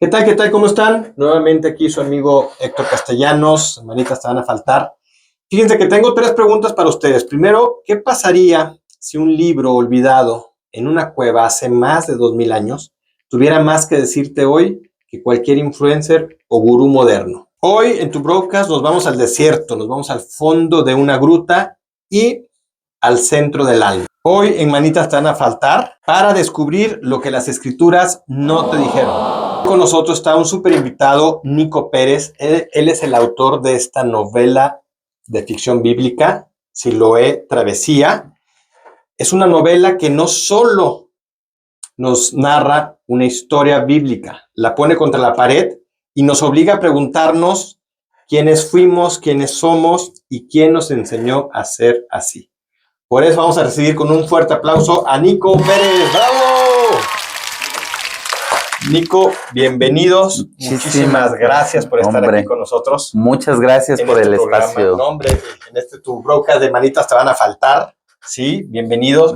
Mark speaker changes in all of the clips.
Speaker 1: tal? ¿Qué tal? ¿Cómo están? Nuevamente aquí su amigo Héctor Castellanos. Manitas te van a faltar. Fíjense que tengo 3 preguntas para ustedes. Primero, ¿qué pasaría si un libro olvidado en una cueva hace más de 2000 años tuviera más que decirte hoy que cualquier influencer o gurú moderno? Hoy en tu broadcast nos vamos al desierto, nos vamos al fondo de una gruta y al centro del alma. Hoy en Manitas te van a faltar para descubrir lo que las escrituras no te dijeron. Con nosotros está un súper invitado, Nico Pérez. Él es el autor de esta novela de ficción bíblica, Siloé Travesía. Es una novela que no solo nos narra una historia bíblica, la pone contra la pared y nos obliga a preguntarnos quiénes fuimos, quiénes somos y quién nos enseñó a ser así. Por eso vamos a recibir con un fuerte aplauso a Nico Pérez. ¡Bravo! Nico, bienvenidos. Muchísimas gracias por estar aquí con nosotros.
Speaker 2: Muchas gracias por el espacio.
Speaker 1: No, hombre, en este tu broadcast de Manitas te van a faltar. Sí, bienvenidos.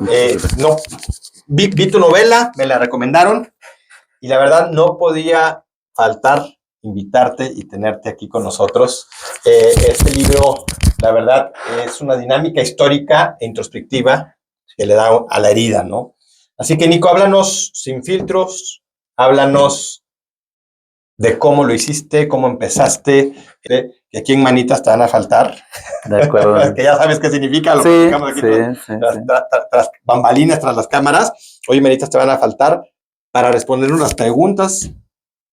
Speaker 1: Vi tu novela, me la recomendaron y la verdad no podía faltar invitarte y tenerte aquí con nosotros. Este libro, la verdad, es una dinámica histórica e introspectiva que le da a la herida, ¿no? Así que, Nico, háblanos sin filtros. Háblanos de cómo lo hiciste, cómo empezaste, que aquí en Manitas te van a faltar.
Speaker 2: De acuerdo.
Speaker 1: Que ya sabes qué significa, lo que explicamos aquí tras bambalinas, tras las cámaras. Hoy Manitas te van a faltar para responder unas preguntas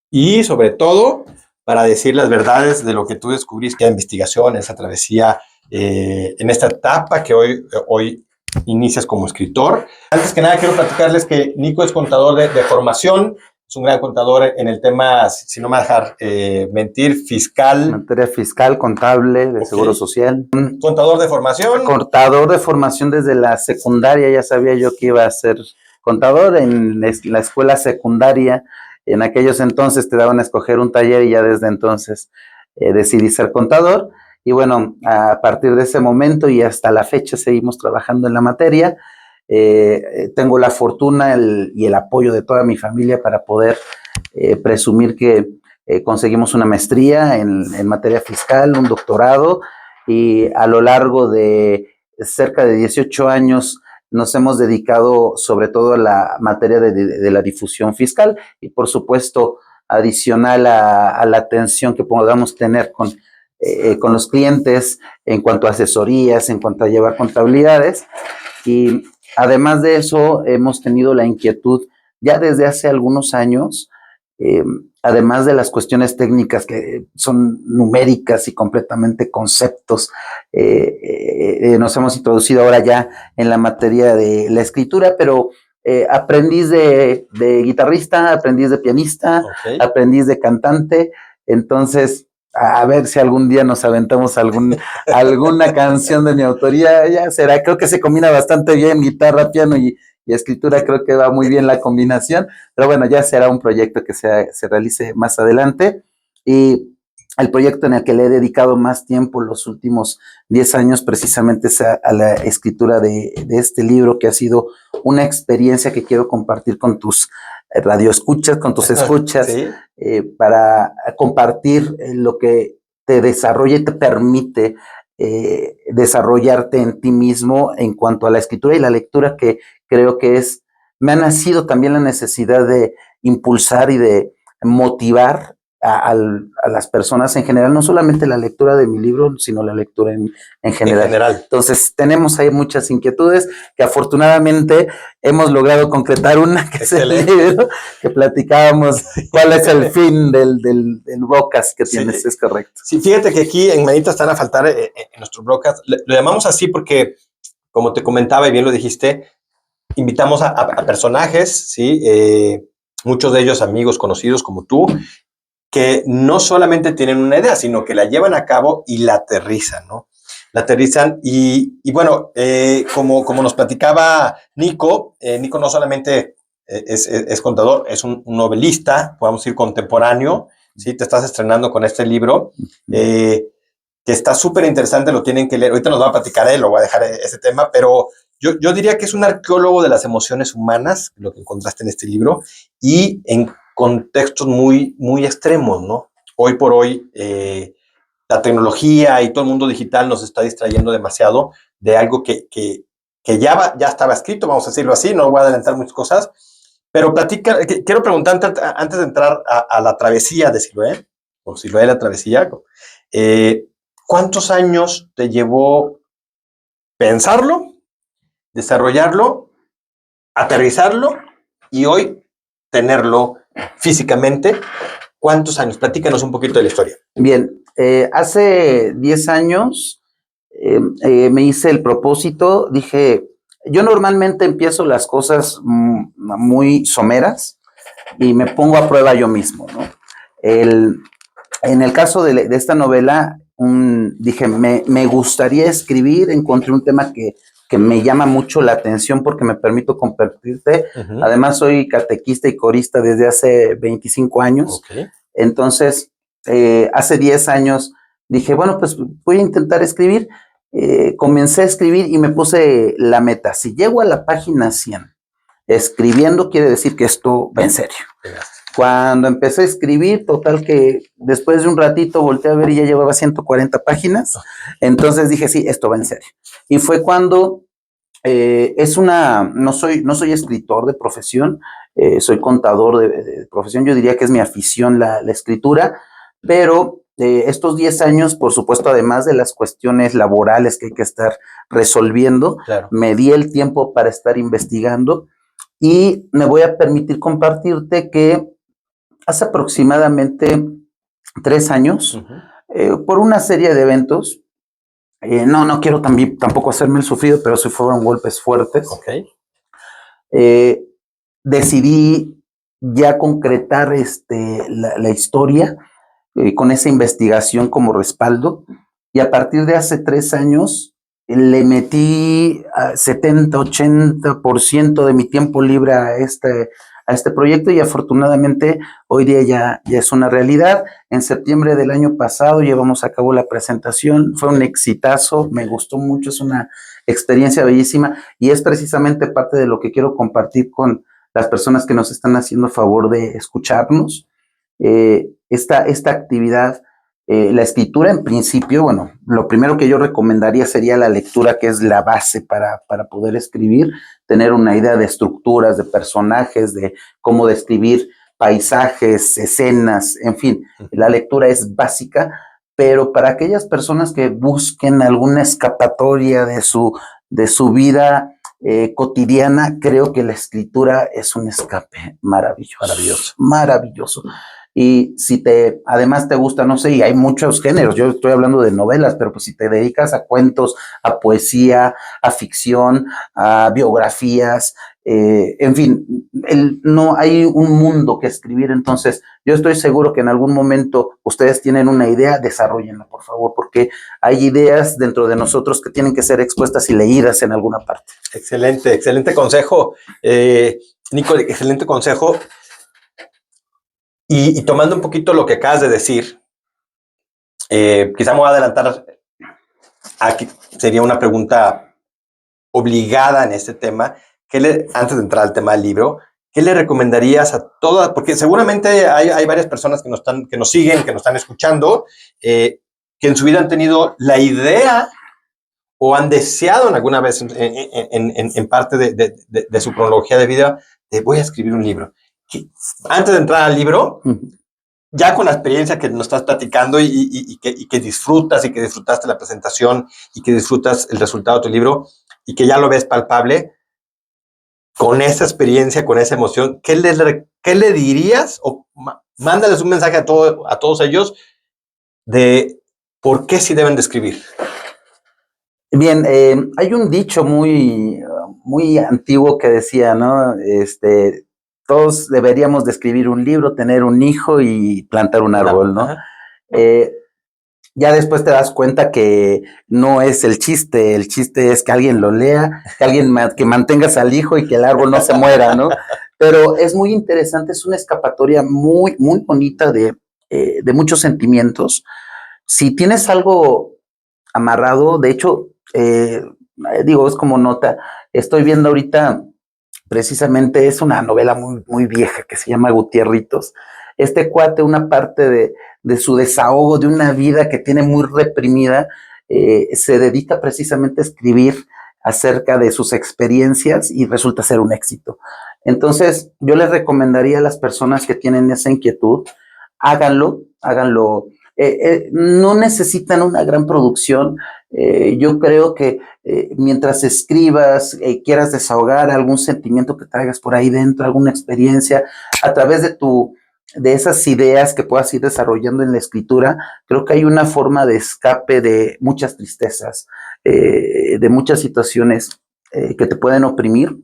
Speaker 1: y, sobre todo, para decir las verdades de lo que tú descubriste, la investigación, esa travesía, en esta etapa que hoy inicias como escritor. Antes que nada, quiero platicarles que Nico es contador de formación. Es un gran contador en el tema, si no me va a dejar mentir, fiscal.
Speaker 2: Materia fiscal, contable, de seguro social.
Speaker 1: Contador de formación.
Speaker 2: Contador de formación desde la secundaria. Ya sabía yo que iba a ser contador en la escuela secundaria. En aquellos entonces te daban a escoger un taller y ya desde entonces decidí ser contador. Y bueno, a partir de ese momento y hasta la fecha seguimos trabajando en la materia. Tengo la fortuna y el apoyo de toda mi familia para poder presumir que conseguimos una maestría en materia fiscal, un doctorado, y a lo largo de cerca de 18 años nos hemos dedicado sobre todo a la materia de la difusión fiscal y por supuesto adicional a la atención que podamos tener con los clientes en cuanto a asesorías, en cuanto a llevar contabilidades. Y además de eso, hemos tenido la inquietud ya desde hace algunos años, además de las cuestiones técnicas que son numéricas y completamente conceptos, nos hemos introducido ahora ya en la materia de la escritura, pero aprendiz de guitarrista, aprendiz de pianista, aprendiz de cantante, entonces a ver si algún día nos aventamos alguna canción de mi autoría, ya será, creo que se combina bastante bien guitarra, piano y escritura, creo que va muy bien la combinación, pero bueno, ya será un proyecto que se realice más adelante, y el proyecto en el que le he dedicado más tiempo los últimos 10 años precisamente es a la escritura de este libro, que ha sido una experiencia que quiero compartir con tus radioescuchas, con tus escuchas, ¿sí? Para compartir lo que te desarrolla y te permite desarrollarte en ti mismo en cuanto a la escritura y la lectura, que creo que me ha nacido también la necesidad de impulsar y de motivar a las personas en general, no solamente la lectura de mi libro, sino la lectura en general. Entonces, tenemos ahí muchas inquietudes que afortunadamente hemos logrado concretar una, que excelente. Es el libro que platicábamos, cuál es el fin del broadcast que tienes, es correcto.
Speaker 1: Sí, fíjate que aquí en Manitas te van a faltar en nuestro broadcast, lo llamamos así porque, como te comentaba y bien lo dijiste, invitamos a personajes, ¿sí? Muchos de ellos amigos, conocidos como tú, que no solamente tienen una idea, sino que la llevan a cabo y la aterrizan, ¿no? La aterrizan y bueno, como nos platicaba Nico, Nico no solamente es contador, es un novelista, podemos decir contemporáneo, ¿sí? Te estás estrenando con este libro, que está súper interesante, lo tienen que leer. Ahorita nos va a platicar él, lo voy a dejar ese tema, pero yo diría que es un arqueólogo de las emociones humanas, lo que encontraste en este libro, y en contextos muy, muy extremos, ¿no? Hoy por hoy, la tecnología y todo el mundo digital nos está distrayendo demasiado de algo que ya estaba escrito, vamos a decirlo así, no voy a adelantar muchas cosas, pero quiero preguntar antes de entrar a la travesía de Siloé, o Siloé la travesía, ¿cuántos años te llevó pensarlo, desarrollarlo, aterrizarlo y hoy tenerlo físicamente? ¿Cuántos años? Platícanos un poquito de la historia.
Speaker 2: Bien, hace 10 años me hice el propósito, dije, yo normalmente empiezo las cosas muy someras y me pongo a prueba yo mismo, ¿no? En el caso de esta novela, dije, me gustaría escribir, encontré un tema que me llama mucho la atención porque me permito compartirte. Además, soy catequista y corista desde hace 25 años. Entonces, hace 10 años dije, bueno, pues voy a intentar escribir. Comencé a escribir y me puse la meta. Si llego a la página 100 escribiendo, quiere decir que esto va en serio. Cuando empecé a escribir, total que después de un ratito volteé a ver y ya llevaba 140 páginas. Entonces dije, sí, esto va en serio. Y fue cuando no soy escritor de profesión, soy contador de profesión. Yo diría que es mi afición la escritura, pero estos 10 años, por supuesto, además de las cuestiones laborales que hay que estar resolviendo, claro, me di el tiempo para estar investigando y me voy a permitir compartirte que hace aproximadamente 3 años, por una serie de eventos, no quiero tampoco hacerme el sufrido, pero sí fueron golpes fuertes. Decidí ya concretar la historia con esa investigación como respaldo, y a partir de hace 3 años le metí 70-80% de mi tiempo libre a este proyecto, y afortunadamente hoy día ya es una realidad. En septiembre del año pasado llevamos a cabo la presentación, fue un exitazo, me gustó mucho, es una experiencia bellísima y es precisamente parte de lo que quiero compartir con las personas que nos están haciendo favor de escucharnos. Esta actividad, la escritura en principio, bueno, lo primero que yo recomendaría sería la lectura, que es la base para poder escribir, tener una idea de estructuras, de personajes, de cómo describir paisajes, escenas, en fin, la lectura es básica, pero para aquellas personas que busquen alguna escapatoria de su vida cotidiana, creo que la escritura es un escape maravilloso. Y si además te gusta, no sé, y hay muchos géneros, yo estoy hablando de novelas, pero pues si te dedicas a cuentos, a poesía, a ficción, a biografías, en fin, no hay un mundo que escribir. Entonces yo estoy seguro que en algún momento ustedes tienen una idea, desarróllenla, por favor, porque hay ideas dentro de nosotros que tienen que ser expuestas y leídas en alguna parte.
Speaker 1: Excelente consejo, Nico, excelente consejo. Y tomando un poquito lo que acabas de decir, quizá me voy a adelantar a que sería una pregunta obligada en este tema. Antes de entrar al tema del libro, ¿qué le recomendarías a todas? Porque seguramente hay varias personas que nos siguen, que nos están escuchando, que en su vida han tenido la idea o han deseado en alguna vez en parte de su cronología de vida de voy a escribir un libro. Antes de entrar al libro, ya con la experiencia que nos estás platicando y que disfrutas y que disfrutaste la presentación y que disfrutas el resultado de tu libro y que ya lo ves palpable, con esa experiencia, con esa emoción, ¿qué le dirías? O mándales un mensaje a todos ellos de por qué sí deben de escribir.
Speaker 2: Bien, hay un dicho muy antiguo que decía, ¿no? Todos deberíamos de escribir un libro, tener un hijo y plantar un árbol, ¿no? Ya después te das cuenta que no es el chiste es que alguien lo lea, que mantengas al hijo y que el árbol no se muera, ¿no? Pero es muy interesante, es una escapatoria muy bonita de muchos sentimientos. Si tienes algo amarrado, de hecho, es como nota, estoy viendo ahorita precisamente es una novela muy, muy vieja que se llama Gutierritos. Este cuate, una parte de su desahogo, de una vida que tiene muy reprimida, se dedica precisamente a escribir acerca de sus experiencias y resulta ser un éxito. Entonces, yo les recomendaría a las personas que tienen esa inquietud, háganlo, háganlo. No necesitan una gran producción. Yo creo que mientras escribas, quieras desahogar algún sentimiento que traigas por ahí dentro, alguna experiencia, a través de esas ideas que puedas ir desarrollando en la escritura, creo que hay una forma de escape de muchas tristezas, de muchas situaciones que te pueden oprimir.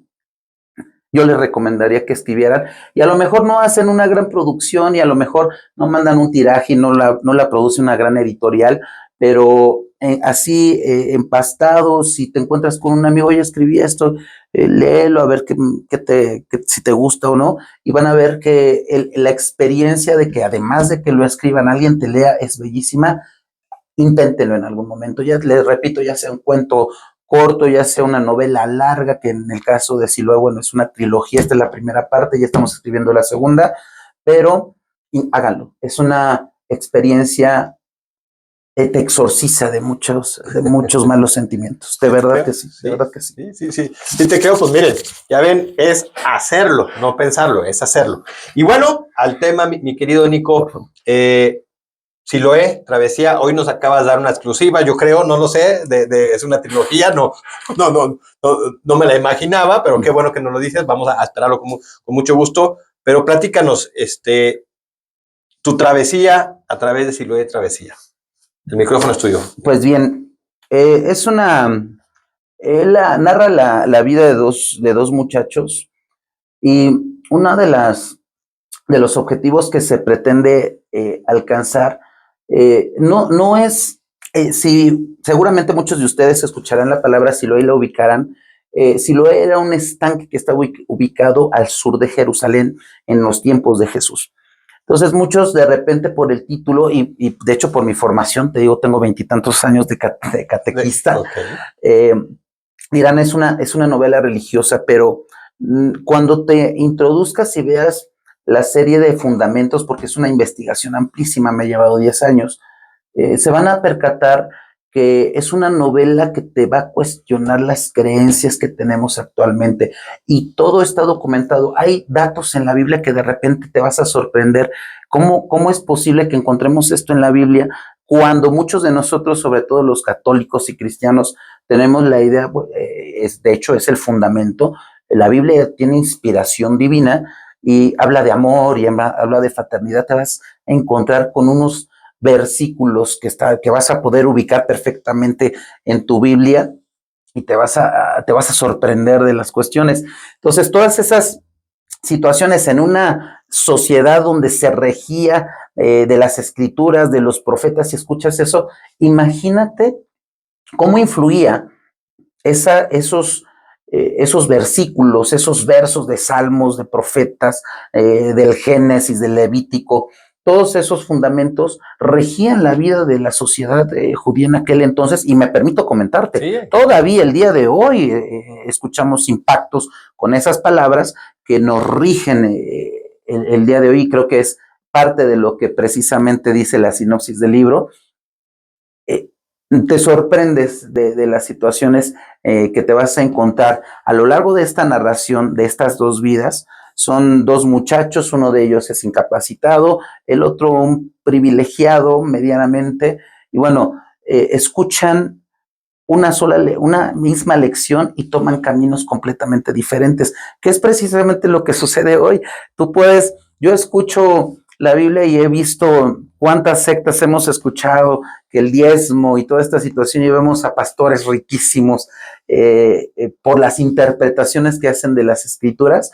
Speaker 2: Yo les recomendaría que escribieran, y a lo mejor no hacen una gran producción, y a lo mejor no mandan un tiraje y no la produce una gran editorial, pero así empastado, si te encuentras con un amigo, oye, escribí esto, léelo, a ver si te gusta o no, y van a ver que la experiencia de que además de que lo escriban, alguien te lea, es bellísima. Inténtenlo en algún momento. Ya les repito, ya sea un cuento corto, ya sea una novela larga, que en el caso de Siloé, bueno, es una trilogía, esta es la primera parte, ya estamos escribiendo la segunda, pero háganlo. Es una experiencia, te exorciza de muchos malos sentimientos. De verdad que sí, de verdad que sí.
Speaker 1: Sí, te creo, pues miren, ya ven, es hacerlo, no pensarlo, es hacerlo. Y bueno, al tema, mi querido Nico, Siloé, Travesía, hoy nos acabas de dar una exclusiva, yo creo, no lo sé, es una trilogía, no me la imaginaba, pero qué bueno que nos lo dices, vamos a esperarlo con mucho gusto, pero platícanos, tu travesía a través de Siloé Travesía. El micrófono es tuyo.
Speaker 2: Pues bien, narra la vida de dos muchachos, y una de los objetivos que se pretende alcanzar, no es, si seguramente muchos de ustedes escucharán la palabra Siloé y la ubicarán. Siloé era un estanque que estaba ubicado al sur de Jerusalén en los tiempos de Jesús. Entonces muchos de repente por el título y de hecho por mi formación, te digo, tengo 20 y tantos años de catequista, dirán, es una novela religiosa, pero cuando te introduzcas y veas la serie de fundamentos, porque es una investigación amplísima, me ha llevado 10 años, se van a percatar que es una novela que te va a cuestionar las creencias que tenemos actualmente, y todo está documentado. Hay datos en la Biblia que de repente te vas a sorprender. ¿Cómo es posible que encontremos esto en la Biblia cuando muchos de nosotros, sobre todo los católicos y cristianos, tenemos la idea, de hecho es el fundamento? La Biblia tiene inspiración divina y habla de amor y habla de fraternidad. Te vas a encontrar con unos versículos que vas a poder ubicar perfectamente en tu Biblia, y te vas a sorprender de las cuestiones. Entonces, todas esas situaciones en una sociedad donde se regía de las escrituras, de los profetas, si escuchas eso, imagínate cómo influía esos versículos, esos versos de salmos, de profetas, del Génesis, del Levítico. Todos esos fundamentos regían la vida de la sociedad judía en aquel entonces, y me permito comentarte, sí, todavía el día de hoy escuchamos impactos con esas palabras que nos rigen el día de hoy, y creo que es parte de lo que precisamente dice la sinopsis del libro. Te sorprendes de las situaciones que te vas a encontrar a lo largo de esta narración de estas dos vidas. Son dos muchachos, uno de ellos es incapacitado, el otro un privilegiado medianamente, y bueno, escuchan una misma lección y toman caminos completamente diferentes, que es precisamente lo que sucede hoy. Yo escucho la Biblia y he visto cuántas sectas hemos escuchado, que el diezmo y toda esta situación, y vemos a pastores riquísimos por las interpretaciones que hacen de las escrituras.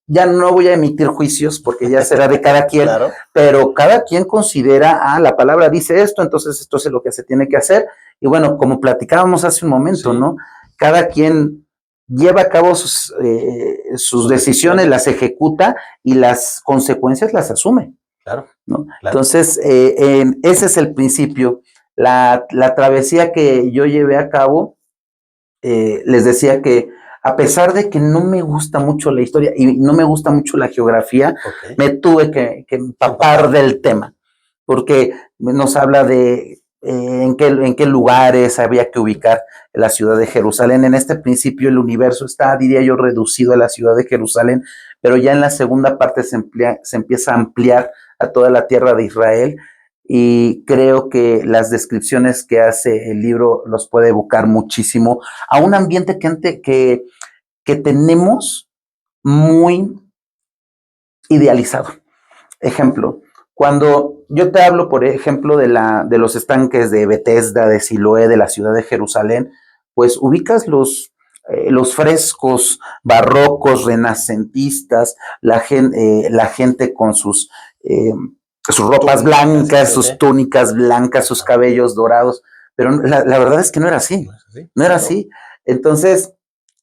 Speaker 2: Ya no voy a emitir juicios porque ya será de cada quien, claro, pero cada quien considera, la palabra dice esto, entonces esto es lo que se tiene que hacer. Y bueno, como platicábamos hace un momento, sí, ¿no? Cada quien lleva a cabo sus decisiones, las ejecuta, y las consecuencias las asume.
Speaker 1: Claro,
Speaker 2: ¿no?
Speaker 1: Claro.
Speaker 2: Entonces, ese es el principio. La travesía que yo llevé a cabo, les decía que a pesar de que no me gusta mucho la historia y no me gusta mucho la geografía, me tuve que empapar del tema, porque nos habla de en qué lugares había que ubicar la ciudad de Jerusalén. En este principio el universo está, diría yo, reducido a la ciudad de Jerusalén, pero ya en la segunda parte se empieza a ampliar a toda la tierra de Israel, y creo que las descripciones que hace el libro los puede evocar muchísimo a un ambiente que tenemos muy idealizado. Ejemplo, cuando yo te hablo, por ejemplo, de los estanques de Bethesda, de Siloé, de la ciudad de Jerusalén, pues ubicas los frescos barrocos, renacentistas, la gente con sus ropas blancas, sus túnicas blancas, sus cabellos dorados, pero la verdad es que no era así, no era así. Entonces,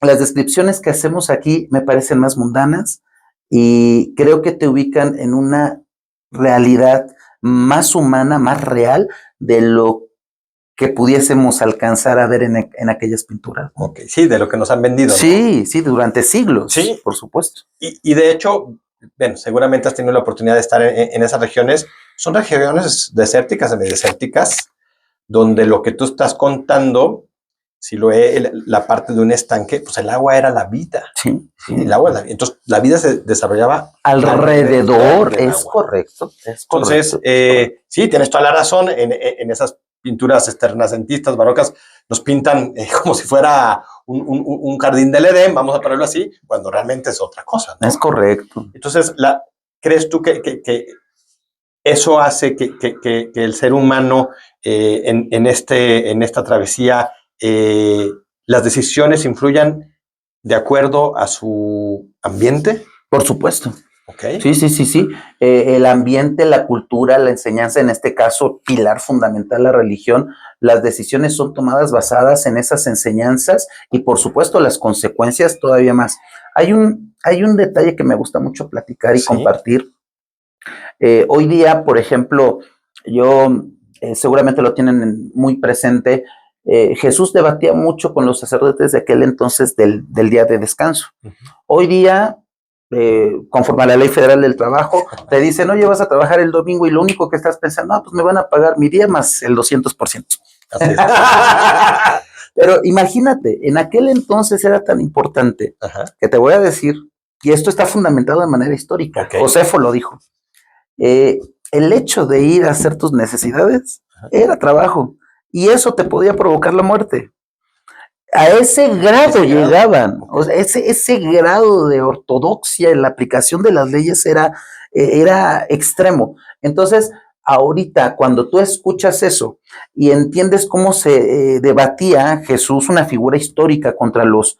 Speaker 2: las descripciones que hacemos aquí me parecen más mundanas y creo que te ubican en una realidad más humana, más real de lo que pudiésemos alcanzar a ver en aquellas pinturas.
Speaker 1: Ok, sí, de lo que nos han vendido.
Speaker 2: Sí, ¿no? Sí, durante siglos,
Speaker 1: sí,
Speaker 2: por supuesto.
Speaker 1: Y de hecho, bueno, seguramente has tenido la oportunidad de estar en esas regiones. Son regiones desérticas, semidesérticas, donde lo que tú estás contando, si lo es la parte de un estanque, pues el agua era la vida.
Speaker 2: Sí.
Speaker 1: El agua, entonces la vida se desarrollaba
Speaker 2: alrededor, es correcto.
Speaker 1: Entonces, sí, tienes toda la razón. En esas pinturas renacentistas, barrocas, nos pintan como si fuera un jardín del Edén, vamos a ponerlo así, cuando realmente es otra cosa, ¿no?
Speaker 2: Es correcto.
Speaker 1: Entonces, ¿crees tú que eso hace que el ser humano en esta travesía, las decisiones influyan de acuerdo a su ambiente?
Speaker 2: Por supuesto.
Speaker 1: Okay.
Speaker 2: Sí. El ambiente, la cultura, la enseñanza, en este caso, pilar fundamental, la religión, las decisiones son tomadas basadas en esas enseñanzas y, por supuesto, las consecuencias todavía más. Hay un detalle que me gusta mucho platicar y compartir. Hoy día, por ejemplo, seguramente lo tienen muy presente, Jesús debatía mucho con los sacerdotes de aquel entonces del día de descanso. Uh-huh. Hoy día, conforme a la Ley Federal del Trabajo, te dicen, oye, vas a trabajar el domingo y lo único que estás pensando, pues me van a pagar mi día más el 200%. Así es. Pero imagínate, en aquel entonces era tan importante, uh-huh, que te voy a decir, y esto está fundamentado de manera histórica, okay, Josefo lo dijo, el hecho de ir a hacer tus necesidades, uh-huh, era trabajo, y eso te podía provocar la muerte. A ese grado llegaban, o sea, ese grado de ortodoxia en la aplicación de las leyes era extremo. Entonces, ahorita, cuando tú escuchas eso y entiendes cómo se debatía Jesús, una figura histórica, contra los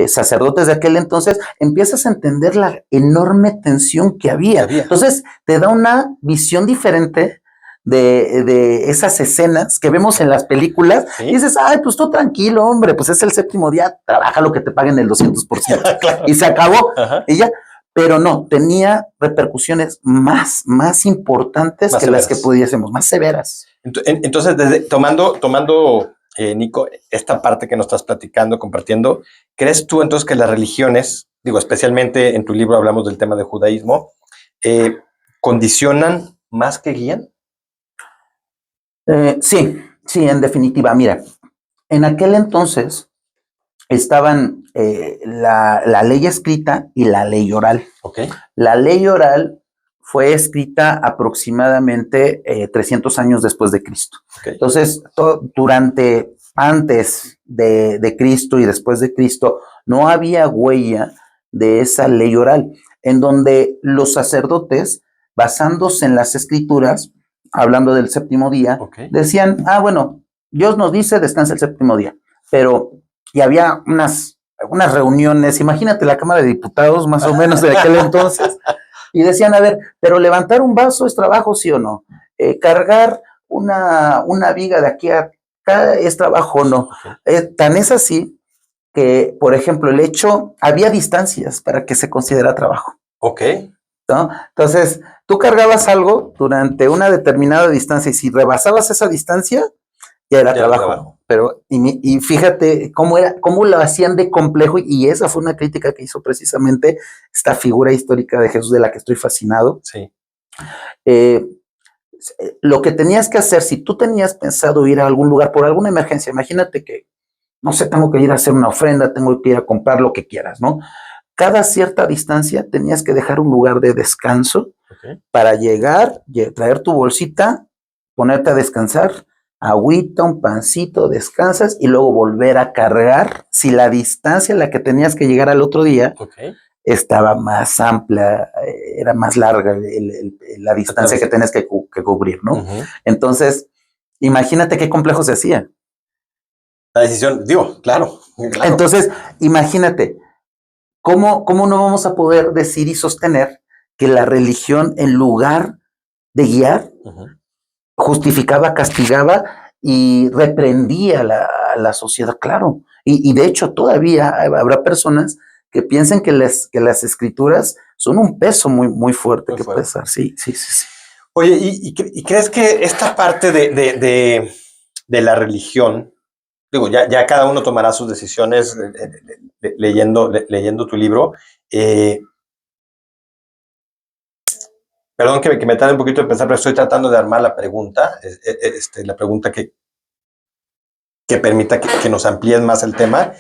Speaker 2: sacerdotes de aquel entonces, empiezas a entender la enorme tensión que había. Entonces, te da una visión diferente de esas escenas que vemos en las películas, ¿sí? Y dices, ay, pues tú tranquilo, hombre, pues es el séptimo día, trabaja lo que te paguen el 200%. Claro. Y se acabó, uh-huh, y ya. Pero no, tenía repercusiones más importantes más que severas, las que pudiésemos, más severas.
Speaker 1: Entonces, tomando Nico, esta parte que nos estás platicando, compartiendo, ¿crees tú entonces que las religiones, digo, especialmente en tu libro hablamos del tema del judaísmo, condicionan más que guían?
Speaker 2: Sí, en definitiva. Mira, en aquel entonces estaban la ley escrita y la ley oral.
Speaker 1: Okay.
Speaker 2: La ley oral fue escrita aproximadamente 300 años después de Cristo. Okay. Entonces, antes de Cristo y después de Cristo, no había huella de esa ley oral, en donde los sacerdotes, basándose en las escrituras, hablando del séptimo día, okay, decían, bueno, Dios nos dice descansa el séptimo día, pero, y había unas reuniones, imagínate la Cámara de Diputados más o menos de aquel entonces, y decían, a ver, pero levantar un vaso es trabajo, ¿sí o no? Cargar una viga de aquí a acá es trabajo o no. Okay. Tan es así que, por ejemplo, había distancias para que se considera trabajo.
Speaker 1: Ok.
Speaker 2: ¿No? Entonces, tú cargabas algo durante una determinada distancia y si rebasabas esa distancia, ya era trabajo. y fíjate cómo lo hacían de complejo, y esa fue una crítica que hizo precisamente esta figura histórica de Jesús de la que estoy fascinado.
Speaker 1: Sí.
Speaker 2: Lo que tenías que hacer, si tú tenías pensado ir a algún lugar por alguna emergencia, imagínate que, no sé, tengo que ir a hacer una ofrenda, tengo que ir a comprar lo que quieras, ¿no? Cada cierta distancia tenías que dejar un lugar de descanso para llegar, traer tu bolsita, ponerte a descansar, agüita, un pancito, descansas y luego volver a cargar si la distancia a la que tenías que llegar al otro día estaba más amplia, era más larga la distancia que tenías que cubrir, ¿no? Entonces, imagínate qué complejo se hacía.
Speaker 1: La decisión, digo, claro.
Speaker 2: Entonces, imagínate, ¿cómo no vamos a poder decir y sostener que la religión, en lugar de guiar, justificaba, castigaba y reprendía a la sociedad? Claro. Y de hecho, todavía habrá personas que piensen que las escrituras son un peso muy fuerte que pesar. Sí.
Speaker 1: Oye, ¿y crees que esta parte de la religión, digo, ya cada uno tomará sus decisiones leyendo tu libro? Perdón que me tarde un poquito de pensar, pero estoy tratando de armar la pregunta, la pregunta que permita que nos amplíen más el tema.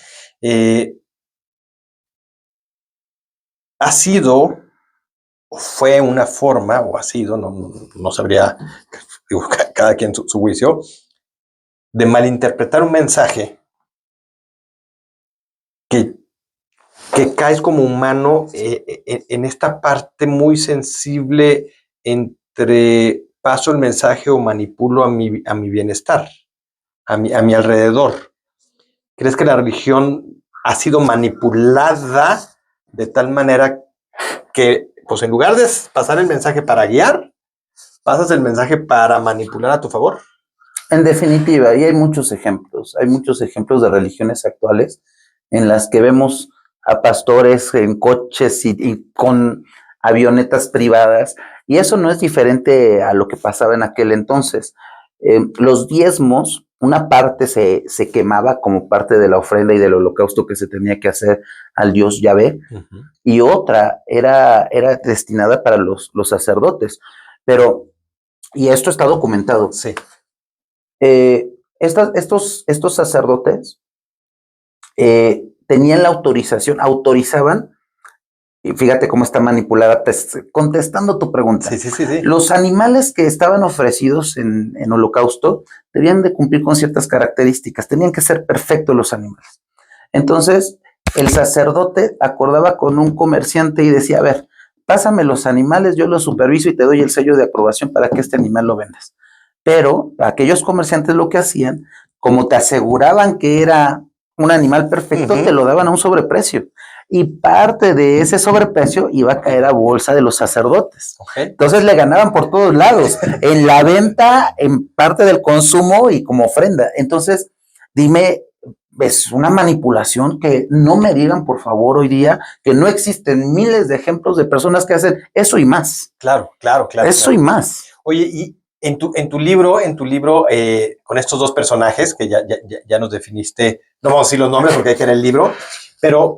Speaker 1: ¿Ha sido, o fue una forma, o ha sido, no sabría, digo, cada quien su juicio, de malinterpretar un mensaje que caes como humano en esta parte muy sensible entre paso el mensaje o manipulo a mi bienestar, a mi alrededor? ¿Crees que la religión ha sido manipulada de tal manera que, pues en lugar de pasar el mensaje para guiar, pasas el mensaje para manipular a tu favor?
Speaker 2: En definitiva, y hay muchos ejemplos de religiones actuales en las que vemos a pastores en coches y con avionetas privadas, y eso no es diferente a lo que pasaba en aquel entonces. Los diezmos, una parte se quemaba como parte de la ofrenda y del holocausto que se tenía que hacer al dios Yahvé, y otra era destinada para los sacerdotes. Pero, y esto está documentado.
Speaker 1: Sí.
Speaker 2: Estos sacerdotes tenían la autorizaban, y fíjate cómo está manipulada, contestando tu pregunta.
Speaker 1: Sí.
Speaker 2: Los animales que estaban ofrecidos en holocausto debían de cumplir con ciertas características, tenían que ser perfectos los animales. Entonces, el sacerdote acordaba con un comerciante y decía, a ver, pásame los animales, yo los superviso y te doy el sello de aprobación para que este animal lo vendas. Pero aquellos comerciantes lo que hacían, como te aseguraban que era un animal perfecto, te lo daban a un sobreprecio. Y parte de ese sobreprecio iba a caer a bolsa de los sacerdotes. Entonces le ganaban por todos lados, en la venta, en parte del consumo y como ofrenda. Entonces, dime, es una manipulación que no me digan, por favor, hoy día, que no existen miles de ejemplos de personas que hacen eso y más.
Speaker 1: Claro.
Speaker 2: Eso y más.
Speaker 1: Oye, y en tu libro, con estos dos personajes que ya nos definiste, no vamos a decir los nombres porque hay que leer el libro, pero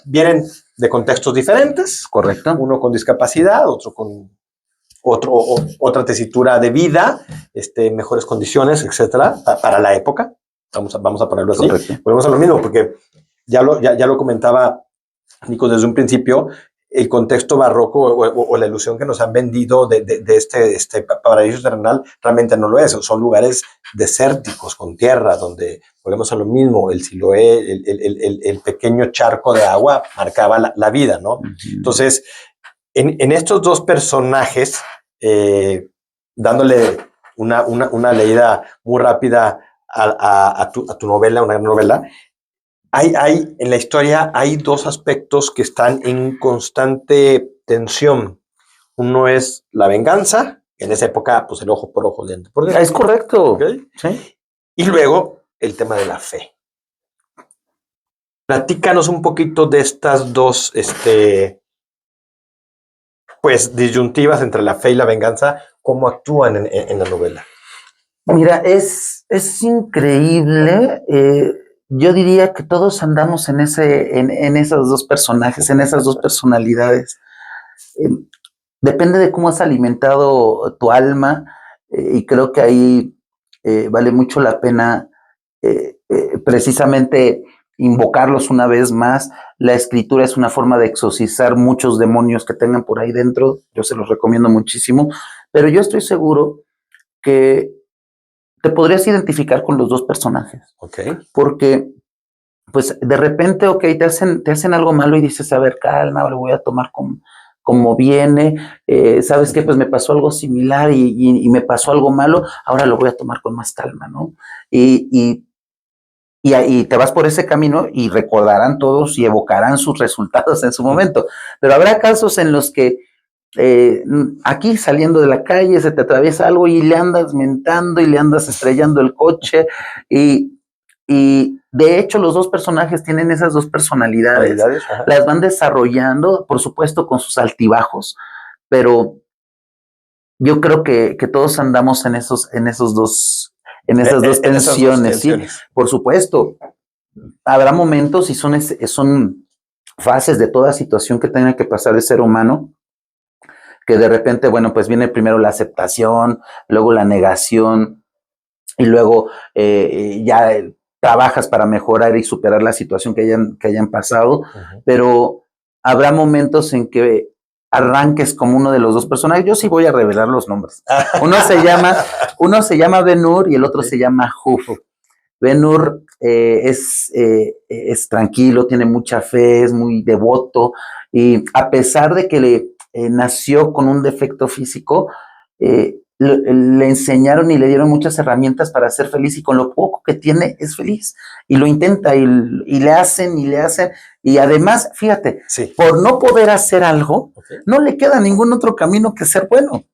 Speaker 1: vienen de contextos diferentes.
Speaker 2: Correcto.
Speaker 1: Uno con discapacidad, otro con otra tesitura de vida, mejores condiciones, etcétera, para la época. Vamos a ponerlo así.
Speaker 2: Correcto.
Speaker 1: Volvemos a lo mismo, porque ya lo comentaba Nico desde un principio. El contexto barroco o la ilusión que nos han vendido de este paraíso terrenal realmente no lo es. Son lugares desérticos, con tierra, donde volvemos a lo mismo. El Siloé, el pequeño charco de agua marcaba la vida, ¿no? Entonces, en estos dos personajes, dándole una leída muy rápida a tu novela, una gran novela, en la historia hay dos aspectos que están en constante tensión. Uno es la venganza, en esa época, pues el ojo por ojo, diente por diente.
Speaker 2: Es correcto.
Speaker 1: ¿Okay?
Speaker 2: Sí.
Speaker 1: Y luego el tema de la fe. Platícanos un poquito de estas dos, pues, disyuntivas entre la fe y la venganza, cómo actúan en la novela.
Speaker 2: Mira, es increíble. Yo diría que todos andamos en esos dos personajes, en esas dos personalidades. Eh, Depende de cómo has alimentado tu alma, y creo que ahí vale mucho la pena precisamente invocarlos una vez más. La escritura es una forma de exorcizar muchos demonios que tengan por ahí dentro. Yo se los recomiendo muchísimo, pero yo estoy seguro que te podrías identificar con los dos personajes.
Speaker 1: Ok.
Speaker 2: Porque, pues, de repente, ok, te hacen algo malo y dices, a ver, calma, lo voy a tomar como viene. ¿Sabes qué? Pues me pasó algo similar y me pasó algo malo, ahora lo voy a tomar con más calma, ¿no? Y te vas por ese camino y recordarán todos y evocarán sus resultados en su momento. Pero habrá casos en los que aquí saliendo de la calle se te atraviesa algo y le andas mentando y le andas estrellando el coche y de hecho los dos personajes tienen esas dos personalidades, las van desarrollando, por supuesto con sus altibajos, pero yo creo que todos andamos en esas dos tensiones, ¿sí? Por supuesto, habrá momentos y son fases de toda situación que tenga que pasar el ser humano, que de repente, bueno, pues viene primero la aceptación, luego la negación, y luego ya trabajas para mejorar y superar la situación que hayan pasado, pero habrá momentos en que arranques como uno de los dos personajes. Yo sí voy a revelar los nombres. Uno se llama Ben-Hur y el otro se llama Huf. Ben-Hur es tranquilo, tiene mucha fe, es muy devoto, y a pesar de que nació con un defecto físico, le enseñaron y le dieron muchas herramientas para ser feliz, y con lo poco que tiene es feliz y lo intenta y le hacen y además, fíjate, por no poder hacer algo, no le queda ningún otro camino que ser bueno.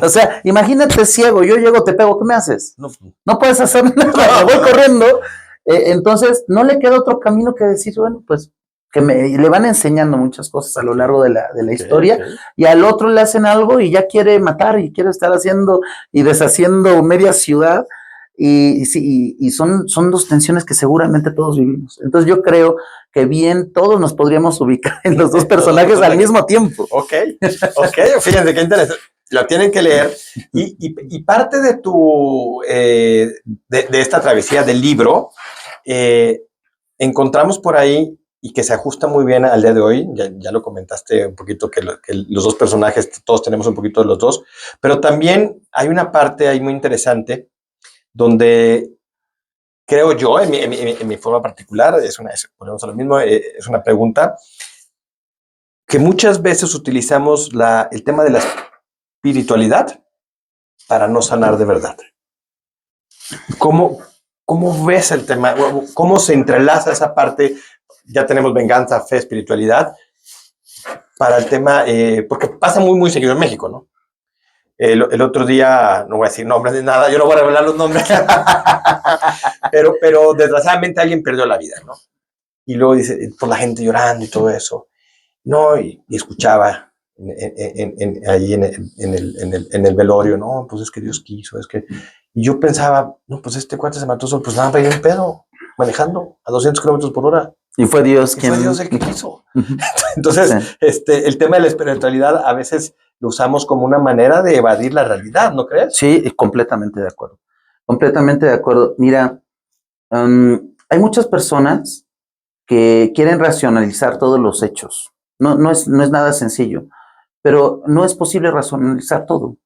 Speaker 2: O sea, imagínate ciego, yo llego, te pego, ¿qué me haces? No puedes hacer nada, me voy corriendo. Entonces, no le queda otro camino que decir, bueno, pues le van enseñando muchas cosas a lo largo de la historia, y al otro le hacen algo y ya quiere matar y quiere estar haciendo y deshaciendo media ciudad, y son dos tensiones que seguramente todos vivimos. Entonces yo creo que bien todos nos podríamos ubicar en los dos personajes al mismo tiempo.
Speaker 1: Ok, fíjense qué interesante. Lo tienen que leer, y parte de de esta travesía del libro, encontramos por ahí, y que se ajusta muy bien al día de hoy, ya lo comentaste un poquito, que los dos personajes, todos tenemos un poquito de los dos, pero también hay una parte ahí muy interesante, donde creo yo, en mi forma particular, volvemos a lo mismo, es una pregunta, que muchas veces utilizamos el tema de la espiritualidad para no sanar de verdad. ¿Cómo ves el tema? ¿Cómo se entrelaza esa parte? Ya tenemos venganza, fe, espiritualidad, para el tema, porque pasa muy, muy seguido en México, ¿no? El otro día, no voy a decir nombres ni nada, yo no voy a revelar los nombres, pero desgraciadamente alguien perdió la vida, ¿no? Y luego dice, por la gente llorando y todo eso, ¿no? Y escuchaba ahí en el velorio, no, pues es que Dios quiso, es que... Y yo pensaba, no, pues este cuate se mató solo, pues nada, para ir en pedo, manejando a 200 kilómetros por hora.
Speaker 2: Y fue Dios
Speaker 1: fue Dios el que quiso. Entonces, el tema de la espiritualidad a veces lo usamos como una manera de evadir la realidad, ¿no crees?
Speaker 2: Sí, completamente de acuerdo. Completamente de acuerdo. Mira, hay muchas personas que quieren racionalizar todos los hechos. No es nada sencillo, pero no es posible racionalizar todo.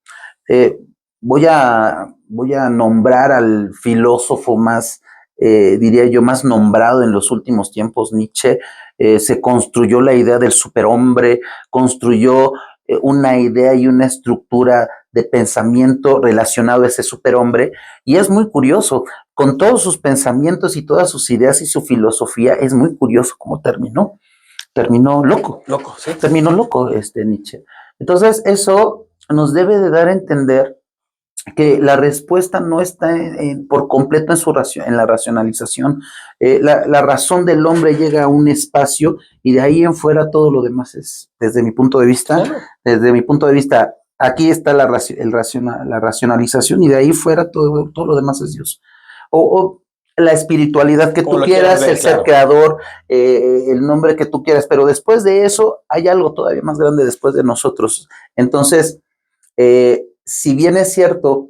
Speaker 2: Voy a nombrar al filósofo más, diría yo, más nombrado en los últimos tiempos, Nietzsche. Se construyó la idea del superhombre, construyó una idea y una estructura de pensamiento relacionado a ese superhombre, y es muy curioso, con todos sus pensamientos y todas sus ideas y su filosofía, es muy curioso cómo terminó loco.
Speaker 1: Sí.
Speaker 2: Terminó loco Nietzsche. Entonces, eso nos debe de dar a entender que la respuesta no está por completo en la racionalización. La razón del hombre llega a un espacio y de ahí en fuera todo lo demás es, desde mi punto de vista, aquí está la racionalización y de ahí fuera todo lo demás es Dios. O la espiritualidad que tú quieras, el ser creador, el nombre que tú quieras, pero después de eso hay algo todavía más grande después de nosotros. Entonces, si bien es cierto,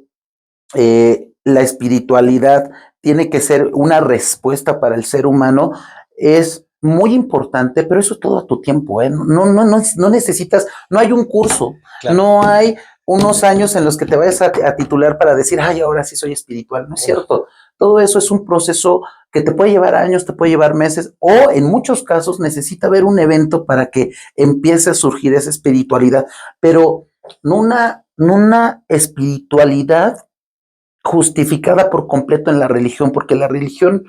Speaker 2: la espiritualidad tiene que ser una respuesta para el ser humano, es muy importante, pero eso todo a tu tiempo, ¿eh? No necesitas, no hay un curso, no hay unos años en los que te vayas a titular para decir, ay, ahora sí soy espiritual. No es cierto. Todo eso es un proceso que te puede llevar años, te puede llevar meses, o en muchos casos necesita haber un evento para que empiece a surgir esa espiritualidad, pero no una espiritualidad justificada por completo en la religión, porque la religión,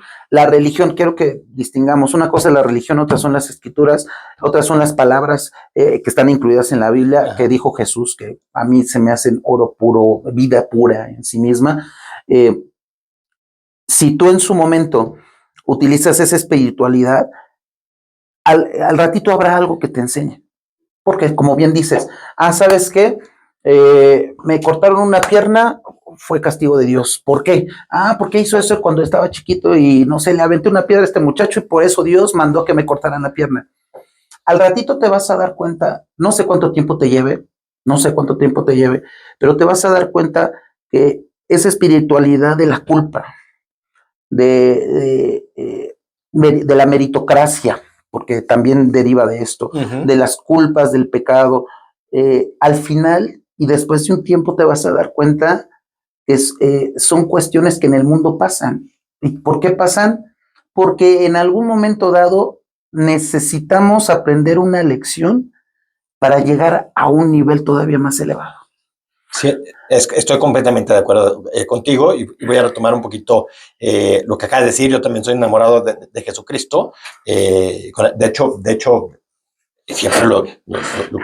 Speaker 2: quiero que distingamos, una cosa es la religión, otras son las escrituras, otras son las palabras que están incluidas en la Biblia, que dijo Jesús, que a mí se me hacen oro puro, vida pura en sí misma. Si tú en su momento utilizas esa espiritualidad, al ratito habrá algo que te enseñe, porque como bien dices, ¿sabes qué? Me cortaron una pierna, fue castigo de Dios. ¿Por qué? Porque hizo eso cuando estaba chiquito y no sé, le aventé una piedra a este muchacho y por eso Dios mandó que me cortaran la pierna. Al ratito te vas a dar cuenta, no sé cuánto tiempo te lleve, pero te vas a dar cuenta que esa espiritualidad de la culpa, de la meritocracia, porque también deriva de esto, de las culpas, del pecado, al final y después de un tiempo te vas a dar cuenta que son cuestiones que en el mundo pasan. ¿Y por qué pasan? Porque en algún momento dado necesitamos aprender una lección para llegar a un nivel todavía más elevado.
Speaker 1: Sí, estoy completamente de acuerdo contigo y voy a retomar un poquito lo que acabas de decir. Yo también soy enamorado de Jesucristo. De hecho, siempre lo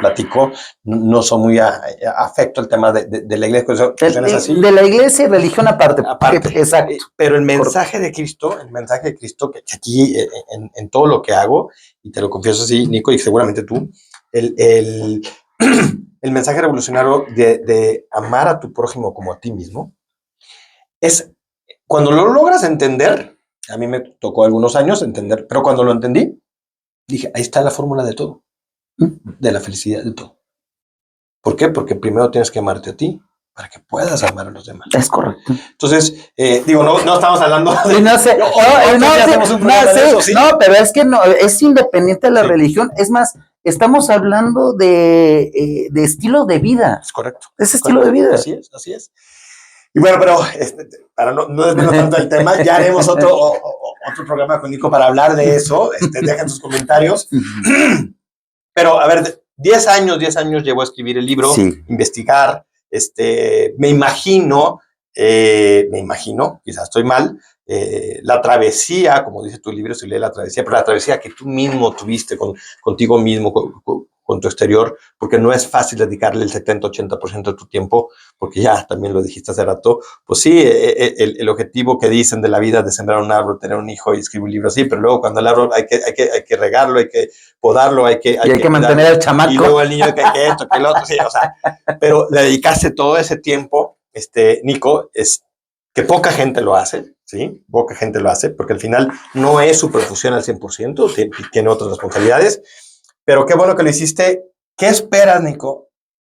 Speaker 1: platico. No soy muy afecto al tema de la iglesia.
Speaker 2: De la iglesia y religión aparte.
Speaker 1: Exacto. Pero el mensaje de Cristo, que aquí en todo lo que hago, y te lo confieso así, Nico, y seguramente tú, el mensaje revolucionario de amar a tu prójimo como a ti mismo, es cuando lo logras entender. A mí me tocó algunos años entender, pero cuando lo entendí, dije, ahí está la fórmula de todo, de la felicidad de todo. ¿Por qué? Porque primero tienes que amarte a ti para que puedas amar a los demás.
Speaker 2: Es correcto.
Speaker 1: Entonces, no estamos hablando de...
Speaker 2: No, pero es que no, es independiente de la religión. Es más, estamos hablando de estilo de vida.
Speaker 1: Es correcto.
Speaker 2: Es estilo de vida.
Speaker 1: Así es. Y bueno, pero para no desviarnos tanto del tema, ya haremos otro programa con Nico para hablar de eso. Dejen sus comentarios. Pero, a ver, 10 años llevo a escribir el libro, investigar. Me imagino, quizás estoy mal, la travesía, como dice tu libro, se lee la travesía, pero la travesía que tú mismo tuviste contigo mismo, con tu exterior, porque no es fácil dedicarle el 70-80% de tu tiempo, porque ya también lo dijiste hace rato, pues sí, el objetivo que dicen de la vida de sembrar un árbol, tener un hijo y escribir un libro, sí, pero luego cuando el árbol hay que regarlo, hay que podarlo, hay que
Speaker 2: mantener al chamaco.
Speaker 1: Y luego el niño que esto, que el otro, sí, o sea, pero dedicarse todo ese tiempo, Nico, es que poca gente lo hace, ¿sí? Poca gente lo hace, porque al final no es su profesión al 100%, tiene otras responsabilidades. Pero qué bueno que lo hiciste. ¿Qué esperas, Nico?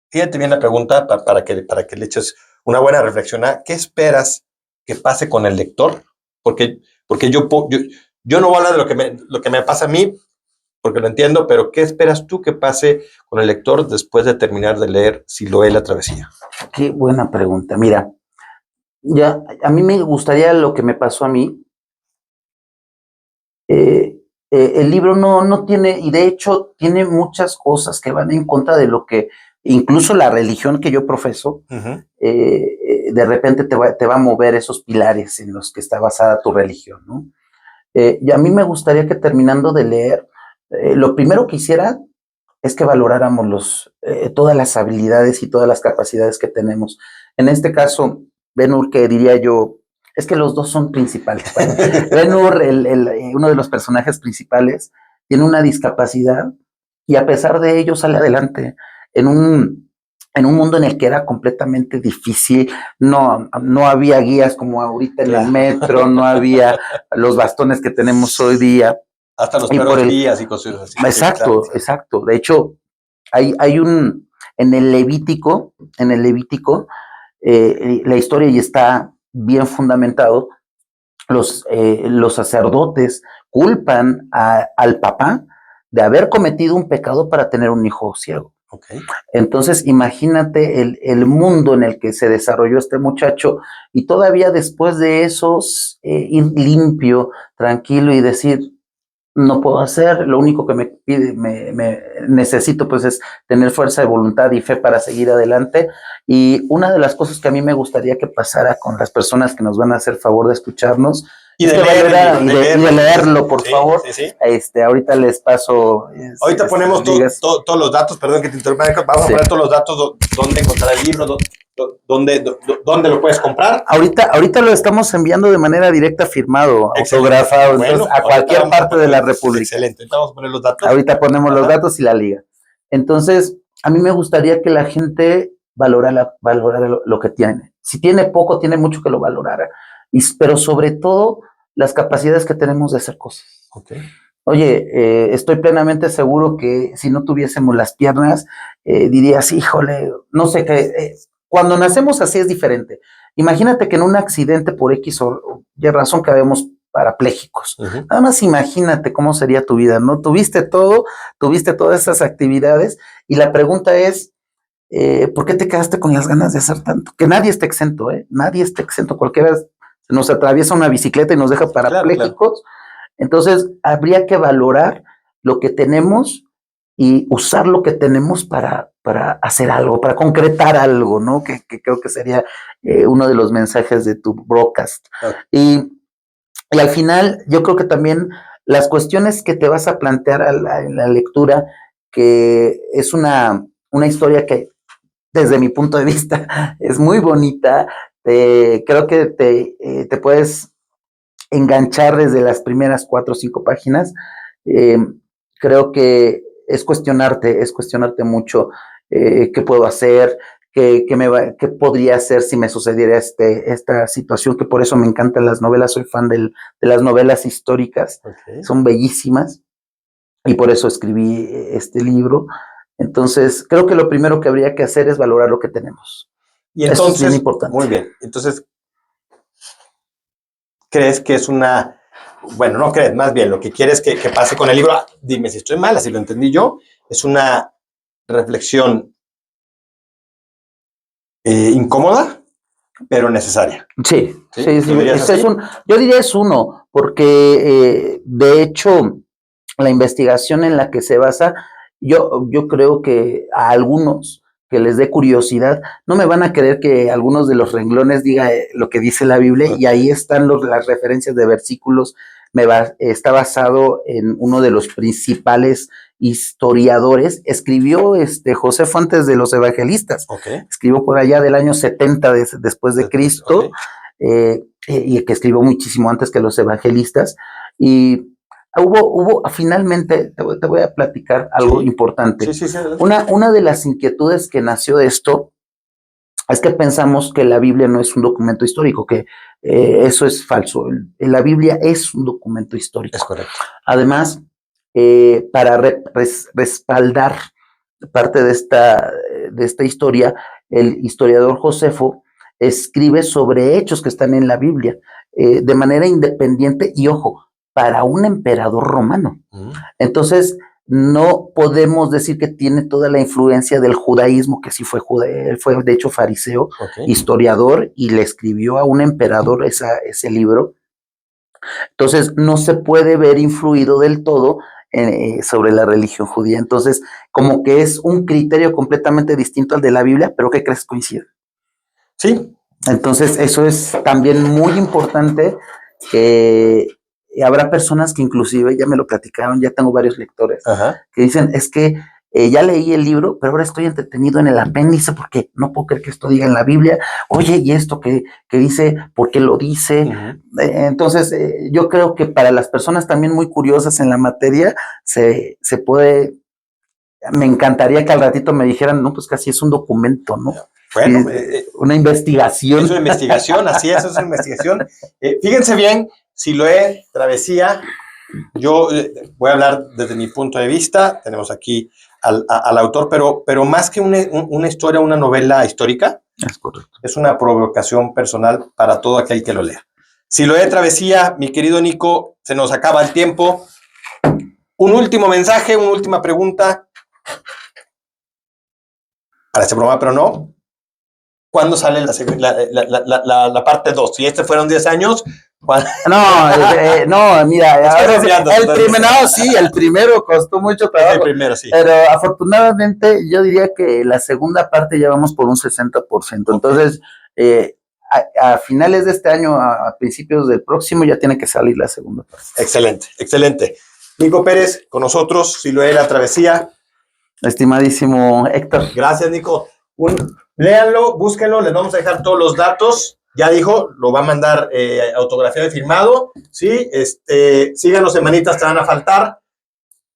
Speaker 1: Fíjate bien la pregunta para que le eches una buena reflexión. ¿Qué esperas que pase con el lector? Porque yo no voy a hablar de lo que me pasa a mí, porque lo entiendo, pero ¿qué esperas tú que pase con el lector después de terminar de leer Siloé la travesía?
Speaker 2: Qué buena pregunta. Mira, ya a mí me gustaría lo que me pasó a mí. El libro no tiene, y de hecho tiene muchas cosas que van en contra de lo que, incluso la religión que yo profeso, de repente te va a mover esos pilares en los que está basada tu religión, ¿no? Y a mí me gustaría que terminando de leer, lo primero que hiciera es que valoráramos todas las habilidades y todas las capacidades que tenemos. En este caso, Ben-Hur, que diría yo, es que los dos son principales. Ben-Hur, uno de los personajes principales, tiene una discapacidad y a pesar de ello sale adelante en en un mundo en el que era completamente difícil, no había guías como ahorita en el metro, no había los bastones que tenemos hoy día.
Speaker 1: Hasta los perros guías y cosas así.
Speaker 2: Exacto, sí, exacto. De hecho, hay un, en el Levítico, la historia ya está bien fundamentado. Los sacerdotes culpan al papá de haber cometido un pecado para tener un hijo ciego.
Speaker 1: Okay.
Speaker 2: Entonces, imagínate el mundo en el que se desarrolló este muchacho y todavía después de eso ir limpio, tranquilo y decir, no puedo hacer, lo único que me pide, me necesito pues es tener fuerza de voluntad y fe para seguir adelante. Y una de las cosas que a mí me gustaría que pasara con las personas que nos van a hacer favor de escucharnos
Speaker 1: y de
Speaker 2: leerlo, por favor. Sí. Ahorita les paso.
Speaker 1: Ahorita ponemos todos los datos, perdón que te interrumpa, vamos a poner todos los datos, dónde encontrar el libro, dónde lo puedes comprar.
Speaker 2: Ahorita lo estamos enviando de manera directa, firmado, autografado, bueno, a cualquier parte de la República.
Speaker 1: Excelente, ahorita vamos a poner los datos.
Speaker 2: Ahorita ponemos los datos y la liga. Entonces, a mí me gustaría que la gente valorara lo que tiene. Si tiene poco, tiene mucho, que lo valorara. Pero sobre todo las capacidades que tenemos de hacer cosas.
Speaker 1: Okay.
Speaker 2: Oye, estoy plenamente seguro que si no tuviésemos las piernas, dirías, híjole, no sé qué. Cuando nacemos así es diferente. Imagínate que en un accidente por X o Y razón quedamos parapléjicos. Uh-huh. Nada más imagínate cómo sería tu vida, ¿no? Tuviste todas esas actividades y la pregunta es, ¿por qué te quedaste con las ganas de hacer tanto? Que nadie está exento, nadie está exento. Cualquiera nos atraviesa una bicicleta y nos deja parapléjicos. Claro. Entonces, habría que valorar lo que tenemos y usar lo que tenemos para hacer algo, para concretar algo, ¿no? Que creo que sería uno de los mensajes de tu broadcast. Okay. Y al final, yo creo que también las cuestiones que te vas a plantear en la lectura, que es una historia que, desde mi punto de vista, es muy bonita. Creo que te puedes enganchar desde las primeras 4 o 5 páginas. Creo que es cuestionarte mucho qué puedo hacer, qué podría hacer si me sucediera esta situación, que por eso me encantan las novelas, soy fan de las novelas históricas, okay. Son bellísimas y por eso escribí este libro. Entonces, creo que lo primero que habría que hacer es valorar lo que tenemos.
Speaker 1: Y entonces,
Speaker 2: eso es bien importante.
Speaker 1: Muy bien, entonces, ¿crees que es una... Bueno, no crees, más bien lo que quieres que pase con el libro, dime si estoy mal, así lo entendí yo, es una reflexión incómoda, pero necesaria.
Speaker 2: Sí. Yo diría es uno, porque de hecho la investigación en la que se basa, yo creo que a algunos que les dé curiosidad, no me van a creer que algunos de los renglones diga lo que dice la Biblia, okay. Y ahí están las referencias de versículos. Está basado en uno de los principales historiadores. Escribió Josefo antes de los evangelistas. Okay. Escribió por allá del año 70 después de Cristo, okay. Y que escribió muchísimo antes que los evangelistas. Y hubo finalmente, te voy a platicar algo importante.
Speaker 1: Sí.
Speaker 2: Una de las inquietudes que nació de esto es que pensamos que la Biblia no es un documento histórico, que eso es falso. La Biblia es un documento histórico.
Speaker 1: Es correcto.
Speaker 2: Además, para respaldar parte de esta historia, el historiador Josefo escribe sobre hechos que están en la Biblia de manera independiente y, ojo, para un emperador romano. Entonces, no podemos decir que tiene toda la influencia del judaísmo, que sí fue de hecho fariseo, okay. Historiador, y le escribió a un emperador ese libro. Entonces, no se puede ver influido del todo sobre la religión judía. Entonces, como que es un criterio completamente distinto al de la Biblia, pero ¿qué crees coincide?
Speaker 1: Sí.
Speaker 2: Entonces, eso es también muy importante, que habrá personas que inclusive, ya me lo platicaron, ya tengo varios lectores, ajá. Que dicen, es que ya leí el libro, pero ahora estoy entretenido en el apéndice porque no puedo creer que esto diga en la Biblia. Oye, ¿y esto que dice? ¿Por qué lo dice? Uh-huh. Entonces, yo creo que para las personas también muy curiosas en la materia, se puede me encantaría que al ratito me dijeran, no, pues casi es un documento, ¿no?
Speaker 1: Bueno,
Speaker 2: una investigación.
Speaker 1: Es una investigación, así es una investigación. Fíjense bien, Siloé Travesía, yo voy a hablar desde mi punto de vista, tenemos aquí al autor, pero más que una historia, una novela histórica,
Speaker 2: Es correcto.
Speaker 1: es una provocación personal para todo aquel que lo lea. Siloé Travesía, mi querido Nico, se nos acaba el tiempo. Un último mensaje, una última pregunta para este programa, pero no. ¿Cuándo sale la parte 2? Si fueron 10 años.
Speaker 2: No, mira, el primero costó mucho trabajo.
Speaker 1: El primero, sí.
Speaker 2: Pero afortunadamente yo diría que la segunda parte ya vamos por un 60%. Entonces, a finales de este año, a principios del próximo, ya tiene que salir la segunda parte.
Speaker 1: Excelente, excelente. Nico Pérez, con nosotros, Siloé La Travesía.
Speaker 2: Estimadísimo Héctor.
Speaker 1: Gracias, Nico. Léanlo, búsquenlo, les vamos a dejar todos los datos. Ya dijo, lo va a mandar autografiado y firmado. Sí, síganos en Manitas Te Van a Faltar.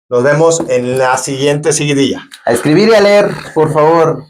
Speaker 1: Nos vemos en la siguiente seguidilla.
Speaker 2: A escribir y a leer, por favor.